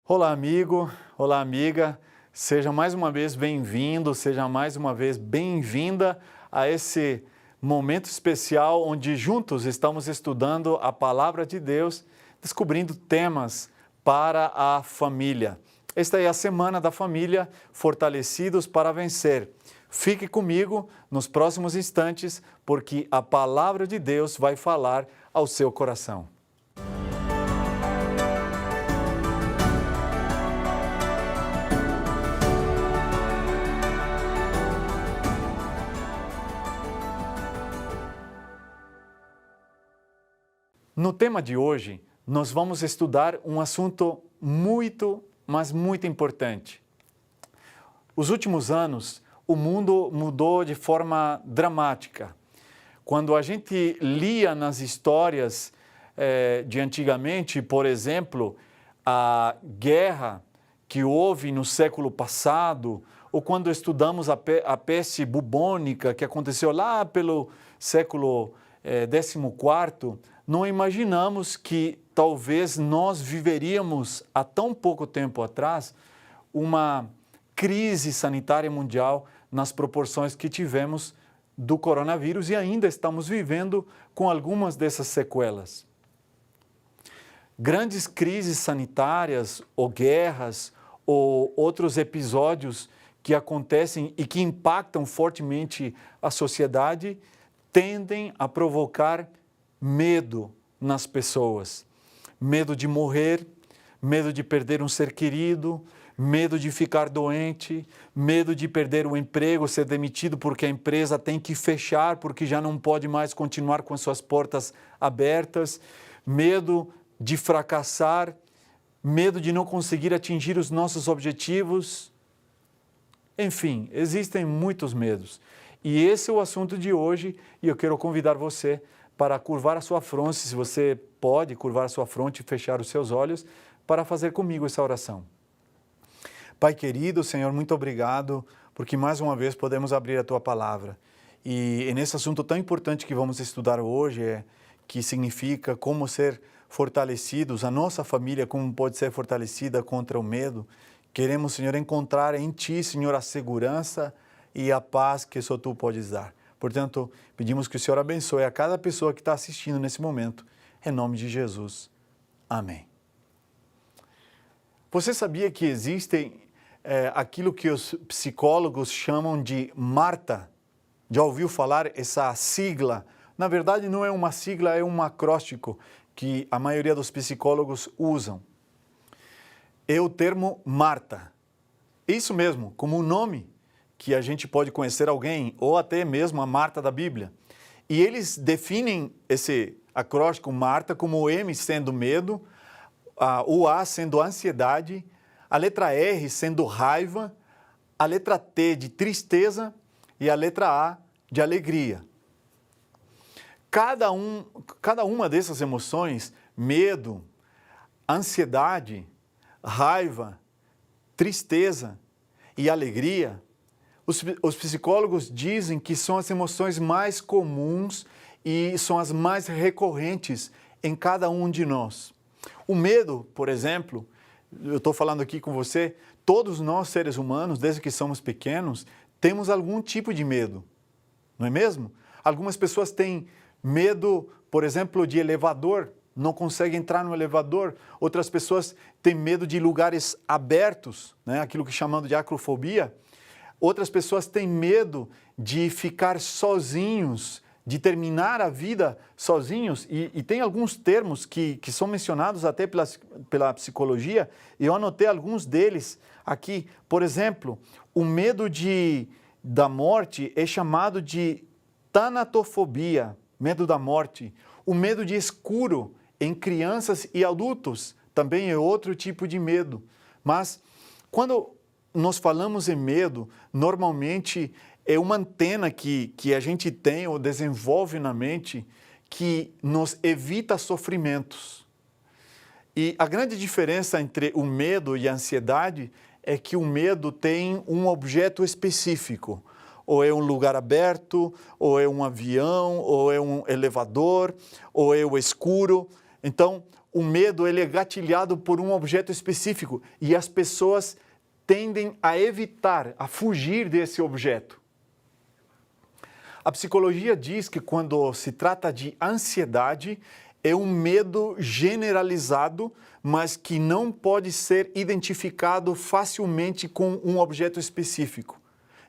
Olá, amigo, olá, amiga, seja mais uma vez bem-vindo, seja mais uma vez bem-vinda a esse momento especial onde juntos estamos estudando a Palavra de Deus, descobrindo temas para a família. Esta é a Semana da Família, Fortalecidos para Vencer. Fique comigo nos próximos instantes, porque a Palavra de Deus vai falar ao seu coração. No tema de hoje, nós vamos estudar um assunto muito importante. Os últimos anos, o mundo mudou de forma dramática. Quando a gente lia nas histórias de antigamente, por exemplo, a guerra que houve no século passado, ou quando estudamos a peste bubônica que aconteceu lá pelo século XIV, não imaginamos que talvez nós viveríamos há tão pouco tempo atrás uma crise sanitária mundial nas proporções que tivemos do coronavírus e ainda estamos vivendo com algumas dessas sequelas. Grandes crises sanitárias ou guerras ou outros episódios que acontecem e que impactam fortemente a sociedade tendem a provocar medo nas pessoas. Medo de morrer, medo de perder um ser querido, medo de ficar doente, medo de perder o emprego, ser demitido porque a empresa tem que fechar, porque já não pode mais continuar com as suas portas abertas, medo de fracassar, medo de não conseguir atingir os nossos objetivos. Enfim, existem muitos medos. E esse é o assunto de hoje e eu quero convidar você para curvar a sua fronte, se você pode curvar a sua fronte e fechar os seus olhos, para fazer comigo essa oração. Pai querido, Senhor, muito obrigado, porque mais uma vez podemos abrir a Tua Palavra. E nesse assunto tão importante que vamos estudar hoje, que significa como ser fortalecidos, a nossa família como pode ser fortalecida contra o medo, queremos, Senhor, encontrar em Ti, Senhor, a segurança e a paz que só Tu podes dar. Portanto, pedimos que o Senhor abençoe a cada pessoa que está assistindo nesse momento. Em nome de Jesus. Amém. Você sabia que existem aquilo que os psicólogos chamam de MARTA? Já ouviu falar essa sigla? Na verdade, não é uma sigla, é um acróstico que a maioria dos psicólogos usam. É o termo MARTA. Isso mesmo, como um nome que a gente pode conhecer alguém, ou até mesmo a Marta da Bíblia. E eles definem esse acróstico Marta como o M sendo medo, o A sendo ansiedade, a letra R sendo raiva, a letra T de tristeza e a letra A de alegria. Cada uma dessas emoções, medo, ansiedade, raiva, tristeza e alegria, os psicólogos dizem que são as emoções mais comuns e são as mais recorrentes em cada um de nós. O medo, por exemplo, eu estou falando aqui com você, todos nós seres humanos, desde que somos pequenos, temos algum tipo de medo, não é mesmo? Algumas pessoas têm medo, por exemplo, de elevador, não conseguem entrar no elevador. Outras pessoas têm medo de lugares abertos, né? Aquilo que chamamos de acrofobia. Outras pessoas têm medo de ficar sozinhos, de terminar a vida sozinhos, e tem alguns termos que são mencionados até pela psicologia, e eu anotei alguns deles aqui. Por exemplo, o medo da morte é chamado de tanatofobia, medo da morte. O medo de escuro em crianças e adultos também é outro tipo de medo. Mas quando nós falamos em medo, normalmente é uma antena que a gente tem ou desenvolve na mente que nos evita sofrimentos. E a grande diferença entre o medo e a ansiedade é que o medo tem um objeto específico. Ou é um lugar aberto, ou é um avião, ou é um elevador, ou é o escuro. Então, o medo ele é gatilhado por um objeto específico e as pessoas tendem a evitar, a fugir desse objeto. A psicologia diz que quando se trata de ansiedade, é um medo generalizado, mas que não pode ser identificado facilmente com um objeto específico.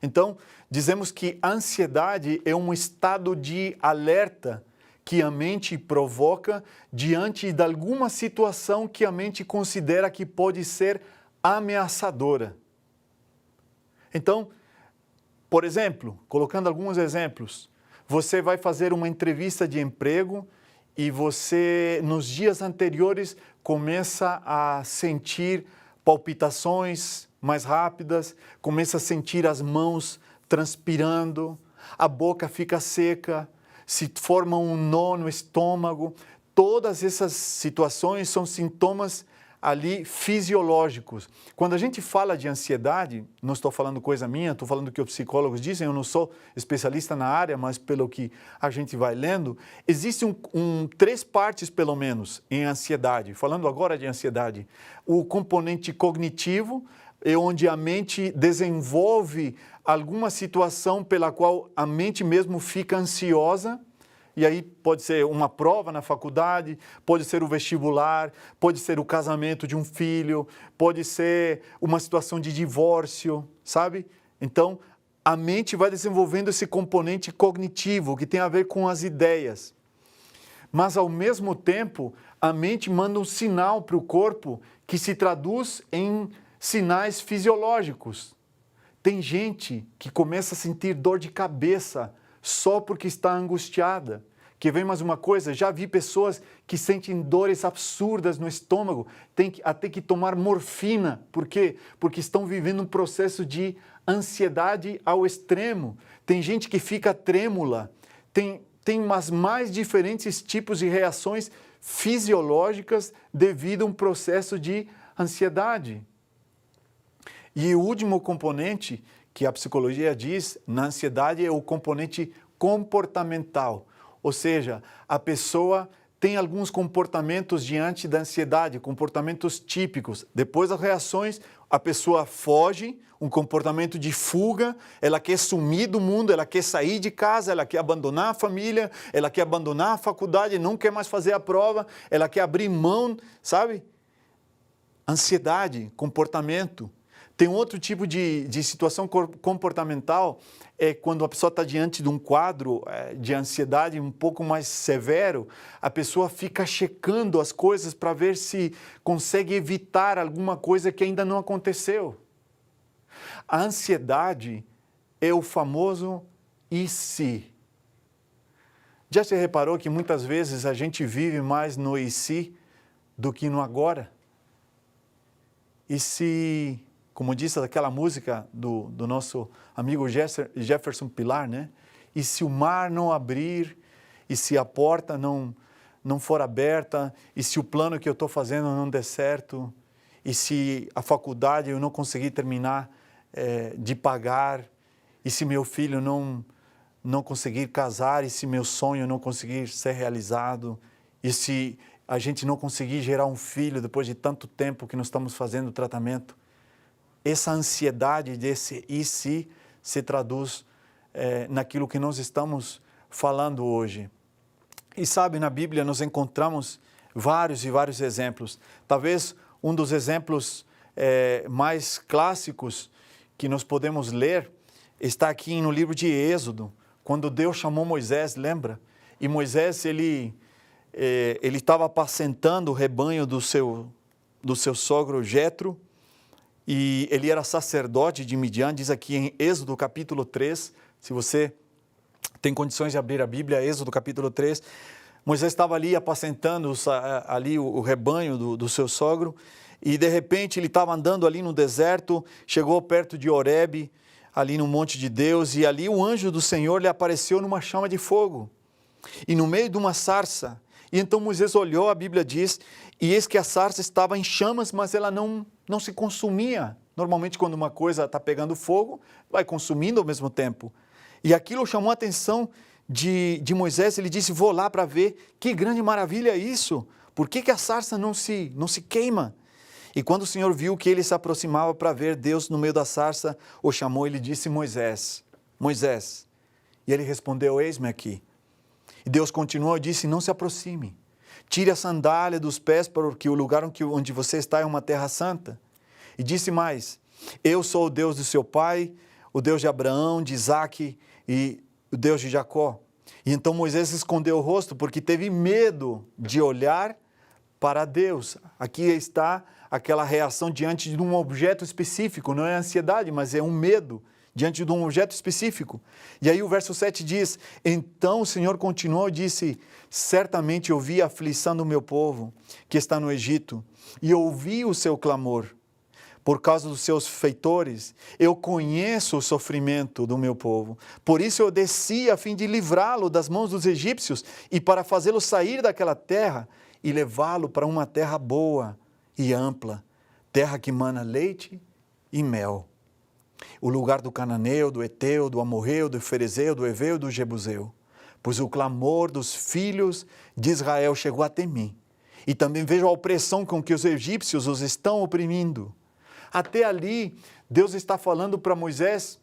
Então, dizemos que a ansiedade é um estado de alerta que a mente provoca diante de alguma situação que a mente considera que pode ser ameaçadora. Então, por exemplo, colocando alguns exemplos, você vai fazer uma entrevista de emprego e você, nos dias anteriores, começa a sentir palpitações mais rápidas, começa a sentir as mãos transpirando, a boca fica seca, se forma um nó no estômago. Todas essas situações são sintomas ali fisiológicos. Quando a gente fala de ansiedade, não estou falando coisa minha, estou falando o que os psicólogos dizem, eu não sou especialista na área, mas pelo que a gente vai lendo, existem três partes, pelo menos, em ansiedade. Falando agora de ansiedade, o componente cognitivo é onde a mente desenvolve alguma situação pela qual a mente mesmo fica ansiosa. E aí pode ser uma prova na faculdade, pode ser o vestibular, pode ser o casamento de um filho, pode ser uma situação de divórcio, sabe? Então, a mente vai desenvolvendo esse componente cognitivo, que tem a ver com as ideias. Mas, ao mesmo tempo, a mente manda um sinal para o corpo que se traduz em sinais fisiológicos. Tem gente que começa a sentir dor de cabeça só porque está angustiada. Quer ver mais uma coisa? Já vi pessoas que sentem dores absurdas no estômago, tem até que tomar morfina. Por quê? Porque estão vivendo um processo de ansiedade ao extremo. Tem gente que fica trêmula, tem mais diferentes tipos de reações fisiológicas devido a um processo de ansiedade. E o último componente que a psicologia diz na ansiedade é o componente comportamental. Ou seja, a pessoa tem alguns comportamentos diante da ansiedade, comportamentos típicos. Depois das reações, a pessoa foge, um comportamento de fuga, ela quer sumir do mundo, ela quer sair de casa, ela quer abandonar a família, ela quer abandonar a faculdade, não quer mais fazer a prova, ela quer abrir mão, sabe? Ansiedade, comportamento. Tem outro tipo de situação comportamental, é quando a pessoa está diante de um quadro de ansiedade um pouco mais severo, a pessoa fica checando as coisas para ver se consegue evitar alguma coisa que ainda não aconteceu. A ansiedade é o famoso e se. Já se reparou que muitas vezes a gente vive mais no e se do que no agora? E se... Como disse aquela música do nosso amigo Jefferson Pilar, né? E se o mar não abrir, e se a porta não for aberta, e se o plano que eu estou fazendo não der certo, e se a faculdade eu não conseguir terminar de pagar, e se meu filho não conseguir casar, e se meu sonho não conseguir ser realizado, e se a gente não conseguir gerar um filho depois de tanto tempo que nós estamos fazendo o tratamento, essa ansiedade desse e se traduz naquilo que nós estamos falando hoje. E sabe, na Bíblia nós encontramos vários e vários exemplos. Talvez um dos exemplos mais clássicos que nós podemos ler está aqui no livro de Êxodo, quando Deus chamou Moisés, lembra? E Moisés, ele estava apacentando o rebanho do seu sogro Jetro, e ele era sacerdote de Midian, diz aqui em Êxodo capítulo 3, se você tem condições de abrir a Bíblia, Êxodo capítulo 3, Moisés estava ali apacentando ali o rebanho do seu sogro, e de repente ele estava andando ali no deserto, chegou perto de Horebe, ali no monte de Deus, e ali o anjo do Senhor lhe apareceu numa chama de fogo, e no meio de uma sarça. E então Moisés olhou, a Bíblia diz, e eis que a sarça estava em chamas, mas ela não se consumia. Normalmente, quando uma coisa está pegando fogo, vai consumindo ao mesmo tempo. E aquilo chamou a atenção de Moisés, ele disse, vou lá para ver, que grande maravilha é isso, por que a sarça não se queima? E quando o Senhor viu que ele se aproximava para ver Deus no meio da sarça, o chamou e lhe disse: Moisés, Moisés. E ele respondeu: eis-me aqui. E Deus continuou e disse: não se aproxime. Tire a sandália dos pés, porque o lugar onde você está é uma terra santa. E disse mais: eu sou o Deus do seu pai, o Deus de Abraão, de Isaque e o Deus de Jacó. E então Moisés escondeu o rosto porque teve medo de olhar para Deus. Aqui está aquela reação diante de um objeto específico, não é ansiedade, mas é um medo diante de um objeto específico. E aí o verso 7 diz: então o Senhor continuou e disse: certamente eu vi a aflição do meu povo que está no Egito, e ouvi o seu clamor por causa dos seus feitores. Eu conheço o sofrimento do meu povo. Por isso eu desci a fim de livrá-lo das mãos dos egípcios e para fazê-lo sair daquela terra e levá-lo para uma terra boa e ampla, terra que mana leite e mel. O lugar do cananeu, do eteu, do amorreu, do ferezeu, do heveu e do jebuseu. Pois o clamor dos filhos de Israel chegou até mim. E também vejo a opressão com que os egípcios os estão oprimindo. Até ali, Deus está falando para Moisés,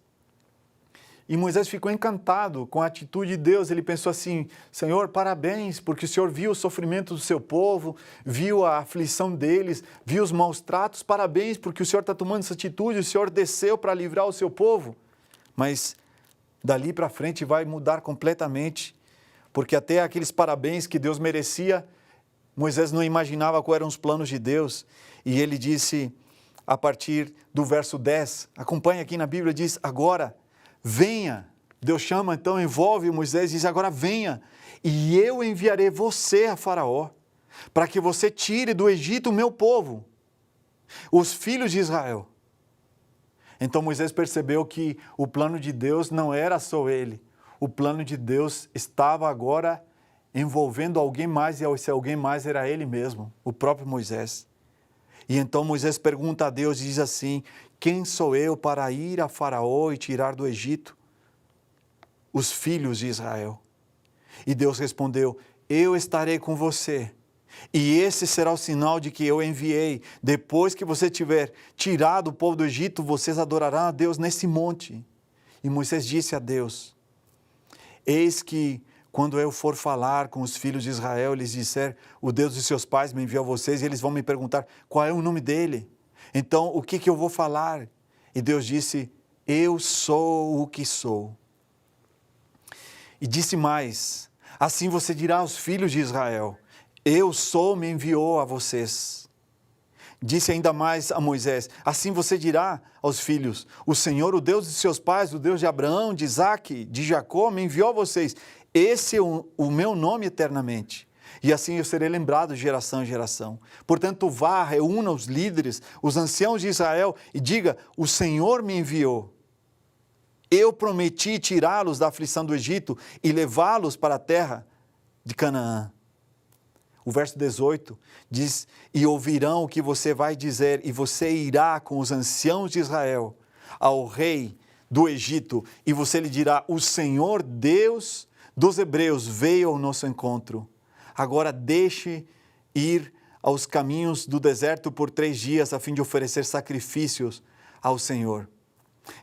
e Moisés ficou encantado com a atitude de Deus. Ele pensou assim: Senhor, parabéns, porque o Senhor viu o sofrimento do seu povo, viu a aflição deles, viu os maus tratos, parabéns, porque o Senhor está tomando essa atitude, o Senhor desceu para livrar o seu povo. Mas dali para frente vai mudar completamente, porque até aqueles parabéns que Deus merecia, Moisés não imaginava quais eram os planos de Deus. E ele disse, a partir do verso 10, acompanha aqui na Bíblia, diz: agora venha. Deus chama, então envolve Moisés e diz: agora venha, e eu enviarei você a Faraó, para que você tire do Egito o meu povo, os filhos de Israel. Então Moisés percebeu que o plano de Deus não era só ele, o plano de Deus estava agora envolvendo alguém mais, e esse alguém mais era ele mesmo, o próprio Moisés. E então Moisés pergunta a Deus e diz assim: quem sou eu para ir a Faraó e tirar do Egito os filhos de Israel? E Deus respondeu: eu estarei com você, e esse será o sinal de que eu enviei. Depois que você tiver tirado o povo do Egito, vocês adorarão a Deus nesse monte. E Moisés disse a Deus: eis que quando eu for falar com os filhos de Israel, eles disser: o Deus de seus pais me enviou a vocês, e eles vão me perguntar qual é o nome dele. Então, o que eu vou falar? E Deus disse: eu sou o que sou. E disse mais: assim você dirá aos filhos de Israel: eu sou, me enviou a vocês. Disse ainda mais a Moisés: assim você dirá aos filhos: o Senhor, o Deus de seus pais, o Deus de Abraão, de Isaque, de Jacó, me enviou a vocês. Esse é o meu nome eternamente. E assim eu serei lembrado de geração em geração. Portanto, vá, reúna os líderes, os anciãos de Israel e diga: o Senhor me enviou. Eu prometi tirá-los da aflição do Egito e levá-los para a terra de Canaã. O verso 18 diz: e ouvirão o que você vai dizer, e você irá com os anciãos de Israel ao rei do Egito, e você lhe dirá: o Senhor Deus dos hebreus veio ao nosso encontro. Agora deixe ir aos caminhos do deserto por 3 dias, a fim de oferecer sacrifícios ao Senhor.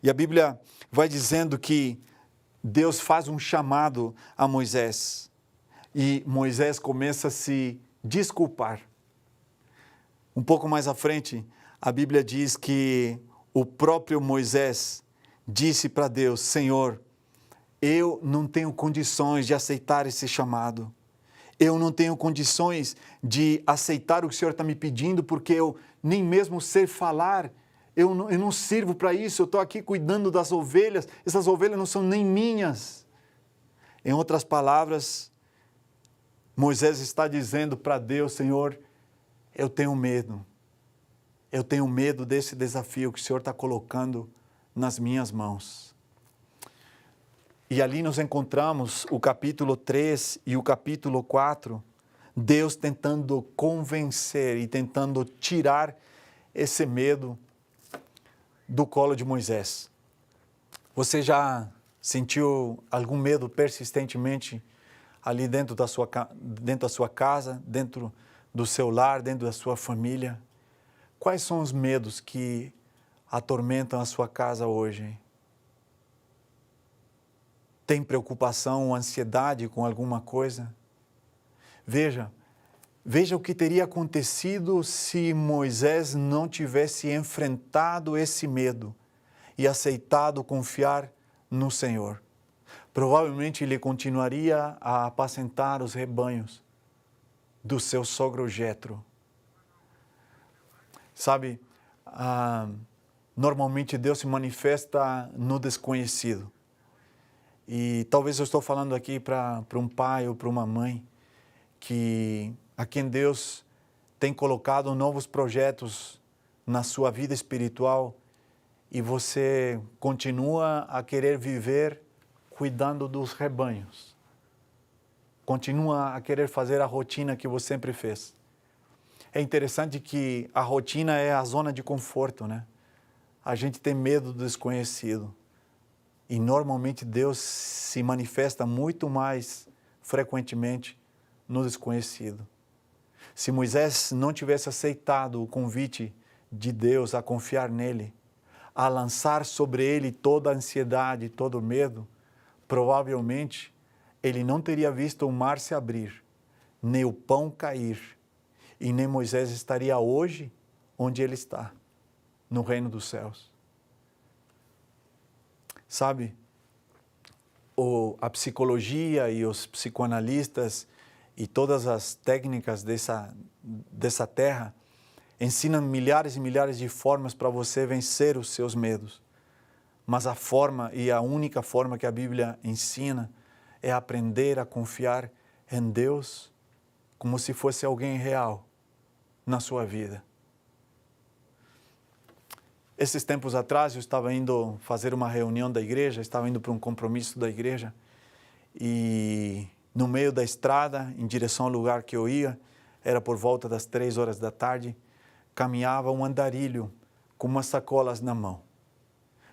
E a Bíblia vai dizendo que Deus faz um chamado a Moisés. E Moisés começa a se desculpar. Um pouco mais à frente, a Bíblia diz que o próprio Moisés disse para Deus: Senhor, eu não tenho condições de aceitar esse chamado. Eu não tenho condições de aceitar o que o Senhor está me pedindo, porque eu nem mesmo sei falar. Eu não sirvo para isso, eu estou aqui cuidando das ovelhas. Essas ovelhas não são nem minhas. Em outras palavras, Moisés está dizendo para Deus: Senhor, eu tenho medo. Eu tenho medo desse desafio que o Senhor está colocando nas minhas mãos. E ali nós encontramos o capítulo 3 e o capítulo 4, Deus tentando convencer e tentando tirar esse medo do colo de Moisés. Você já sentiu algum medo persistentemente ali dentro da sua casa, dentro do seu lar, dentro da sua família? Quais são os medos que atormentam a sua casa hoje? Tem preocupação ou ansiedade com alguma coisa? Veja o que teria acontecido se Moisés não tivesse enfrentado esse medo e aceitado confiar no Senhor. Provavelmente ele continuaria a apacentar os rebanhos do seu sogro Jetro. Sabe, normalmente Deus se manifesta no desconhecido. E talvez eu estou falando aqui para um pai ou para uma mãe a quem Deus tem colocado novos projetos na sua vida espiritual e você continua a querer viver cuidando dos rebanhos. Continua a querer fazer a rotina que você sempre fez. É interessante que a rotina é a zona de conforto, né? A gente tem medo do desconhecido. E normalmente Deus se manifesta muito mais frequentemente no desconhecido. Se Moisés não tivesse aceitado o convite de Deus a confiar nele, a lançar sobre ele toda a ansiedade, todo o medo, provavelmente ele não teria visto o mar se abrir, nem o pão cair, e nem Moisés estaria hoje onde ele está, no reino dos céus. Sabe, a psicologia e os psicoanalistas e todas as técnicas dessa terra ensinam milhares e milhares de formas para você vencer os seus medos. Mas a forma e a única forma que a Bíblia ensina é aprender a confiar em Deus como se fosse alguém real na sua vida. Esses tempos atrás eu estava indo fazer uma reunião da igreja, estava indo para um compromisso da igreja e no meio da estrada, em direção ao lugar que eu ia, era por volta das 3 horas da tarde, caminhava um andarilho com umas sacolas na mão.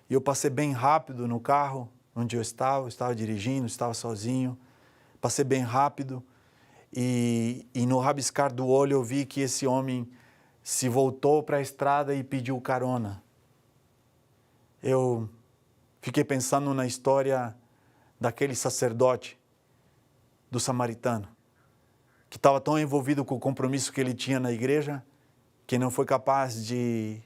E eu passei bem rápido no carro onde eu estava dirigindo, estava sozinho, passei bem rápido e no rabiscar do olho eu vi que esse homem se voltou para a estrada e pediu carona. Eu fiquei pensando na história daquele sacerdote, do samaritano, que estava tão envolvido com o compromisso que ele tinha na igreja, que não foi capaz de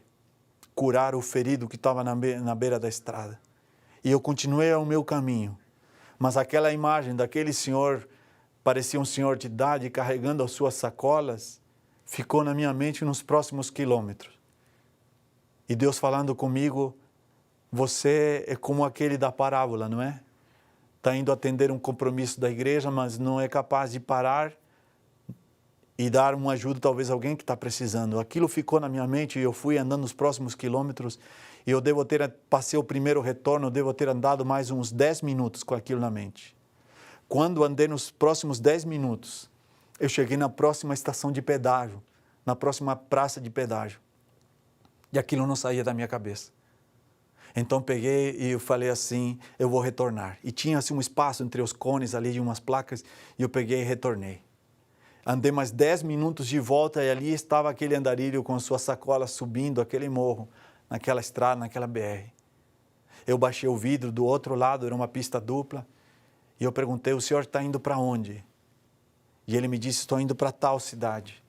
curar o ferido que estava na beira da estrada. E eu continuei ao meu caminho, mas aquela imagem daquele senhor, parecia um senhor de idade, carregando as suas sacolas, ficou na minha mente nos próximos quilômetros. E Deus falando comigo, você é como aquele da parábola, não é? Está indo atender um compromisso da igreja, mas não é capaz de parar e dar uma ajuda, talvez alguém que está precisando. Aquilo ficou na minha mente e eu fui andando nos próximos quilômetros e passei o primeiro retorno, eu devo ter andado mais uns 10 minutos com aquilo na mente. Quando andei nos próximos 10 minutos, eu cheguei na próxima estação de pedágio, na próxima praça de pedágio. E aquilo não saía da minha cabeça. Então peguei e eu falei assim, eu vou retornar. E tinha assim um espaço entre os cones ali de umas placas e eu peguei e retornei. Andei mais 10 minutos de volta e ali estava aquele andarilho com sua sacola subindo aquele morro, naquela estrada, naquela BR. Eu baixei o vidro, do outro lado era uma pista dupla e eu perguntei, o senhor está indo para onde? E ele me disse, estou indo para tal cidade.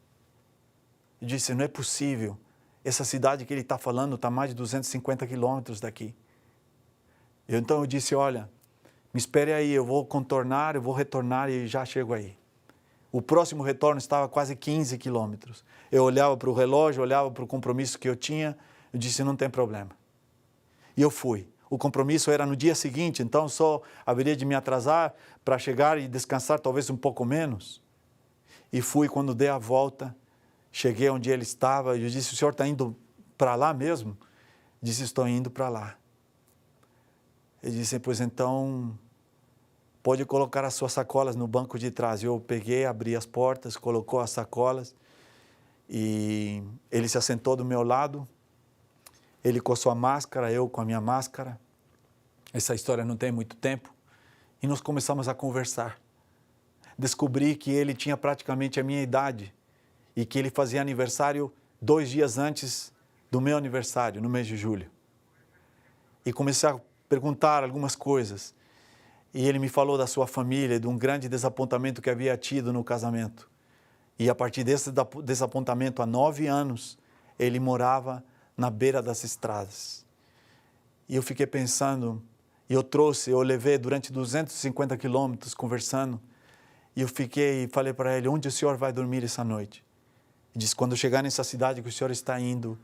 Eu disse, não é possível. Essa cidade que ele está falando está a mais de 250 quilômetros daqui. Então eu disse, olha, me espere aí, eu vou contornar, eu vou retornar e já chego aí. O próximo retorno estava a quase 15 quilômetros. Eu olhava para o relógio, olhava para o compromisso que eu tinha, eu disse, não tem problema. E eu fui. O compromisso era no dia seguinte, então só haveria de me atrasar para chegar e descansar talvez um pouco menos. E fui, quando dei a volta, cheguei onde ele estava e eu disse, o senhor está indo para lá mesmo? Ele disse, estou indo para lá. Ele disse, pois então, pode colocar as suas sacolas no banco de trás. Eu peguei, abri as portas, colocou as sacolas e ele se assentou do meu lado. Ele com a sua máscara, eu com a minha máscara. Essa história não tem muito tempo. E nós começamos a conversar. Descobri que ele tinha praticamente a minha idade e que ele fazia aniversário 2 dias antes do meu aniversário, no mês de julho. E comecei a perguntar algumas coisas. E ele me falou da sua família, de um grande desapontamento que havia tido no casamento. E a partir desse desapontamento, há 9 anos, ele morava na beira das estradas. E eu fiquei pensando, eu levei durante 250 quilômetros conversando, e eu falei para ele, onde o senhor vai dormir essa noite? Ele disse, quando eu chegar nessa cidade que o senhor está indo,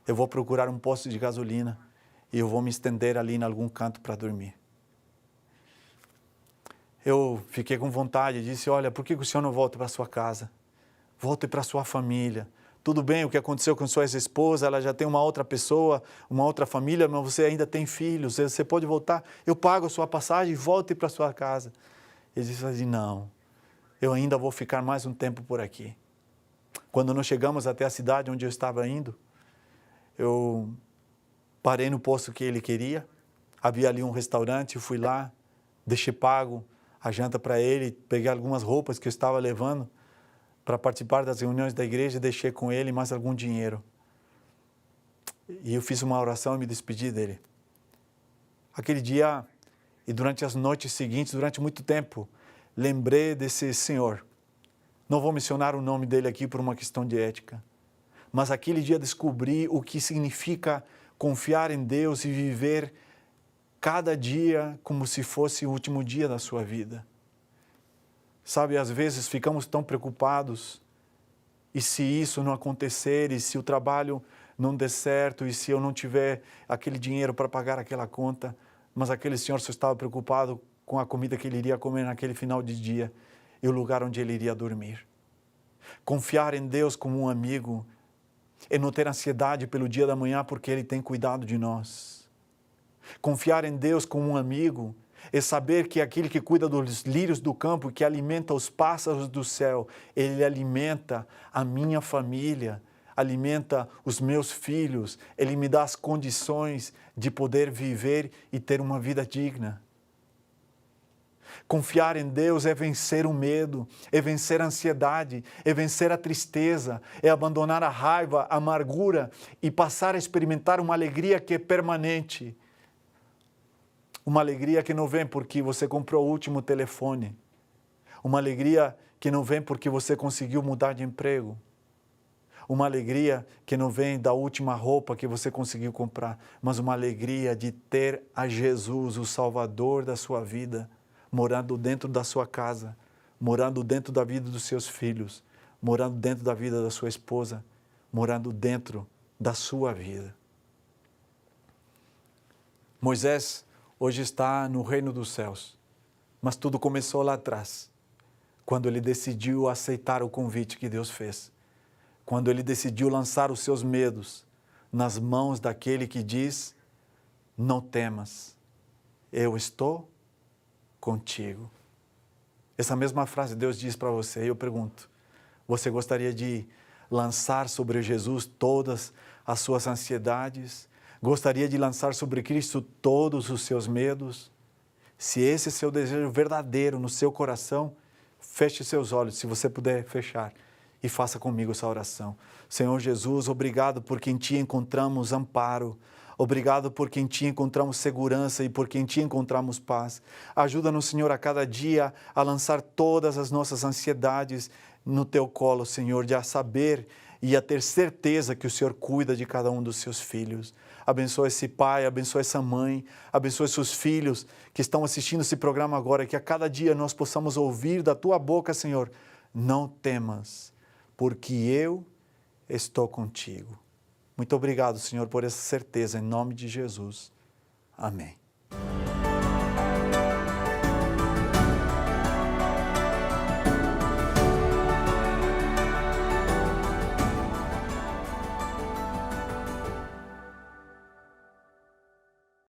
eu vou procurar um posto de gasolina e eu vou me estender ali em algum canto para dormir. Eu fiquei com vontade, disse, olha, por que o senhor não volta para sua casa? Volte para sua família. Tudo bem o que aconteceu com sua ex-esposa, ela já tem uma outra pessoa, uma outra família, mas você ainda tem filhos, você pode voltar, eu pago a sua passagem e volte para sua casa. Ele disse assim, não, eu ainda vou ficar mais um tempo por aqui. Quando nós chegamos até a cidade onde eu estava indo, eu parei no posto que ele queria, havia ali um restaurante, eu fui lá, deixei pago a janta para ele, peguei algumas roupas que eu estava levando para participar das reuniões da igreja e deixei com ele mais algum dinheiro. E eu fiz uma oração e me despedi dele. Aquele dia e durante as noites seguintes, durante muito tempo, lembrei desse senhor. Não vou mencionar o nome dele aqui por uma questão de ética, mas aquele dia descobri o que significa confiar em Deus e viver cada dia como se fosse o último dia da sua vida. Sabe, às vezes ficamos tão preocupados, e se isso não acontecer, e se o trabalho não der certo, e se eu não tiver aquele dinheiro para pagar aquela conta, mas aquele senhor só estava preocupado com a comida que ele iria comer naquele final de dia e o lugar onde ele iria dormir. Confiar em Deus como um amigo é não ter ansiedade pelo dia da manhã porque Ele tem cuidado de nós. Confiar em Deus como um amigo é saber que aquele que cuida dos lírios do campo, que alimenta os pássaros do céu, Ele alimenta a minha família, alimenta os meus filhos, Ele me dá as condições de poder viver e ter uma vida digna. Confiar em Deus é vencer o medo, é vencer a ansiedade, é vencer a tristeza, é abandonar a raiva, a amargura e passar a experimentar uma alegria que é permanente. Uma alegria que não vem porque você comprou o último telefone. Uma alegria que não vem porque você conseguiu mudar de emprego. Uma alegria que não vem da última roupa que você conseguiu comprar, mas uma alegria de ter a Jesus, o Salvador da sua vida, morando dentro da sua casa, morando dentro da vida dos seus filhos, morando dentro da vida da sua esposa, morando dentro da sua vida. Moisés hoje está no reino dos céus, mas tudo começou lá atrás, quando ele decidiu aceitar o convite que Deus fez, quando ele decidiu lançar os seus medos nas mãos daquele que diz, não temas, eu estou contigo. Essa mesma frase Deus diz para você, e eu pergunto, você gostaria de lançar sobre Jesus todas as suas ansiedades? Gostaria de lançar sobre Cristo todos os seus medos? Se esse é seu desejo verdadeiro no seu coração, feche seus olhos, se você puder fechar, e faça comigo essa oração. Senhor Jesus, obrigado porque em Ti encontramos amparo. Obrigado porque em Ti encontramos segurança e porque em Ti encontramos paz. Ajuda-nos, Senhor, a cada dia a lançar todas as nossas ansiedades no Teu colo, Senhor, de a saber e a ter certeza que o Senhor cuida de cada um dos seus filhos. Abençoa esse pai, abençoa essa mãe, abençoa seus filhos que estão assistindo esse programa agora, que a cada dia nós possamos ouvir da Tua boca, Senhor, não temas, porque eu estou contigo. Muito obrigado, Senhor, por essa certeza, em nome de Jesus. Amém.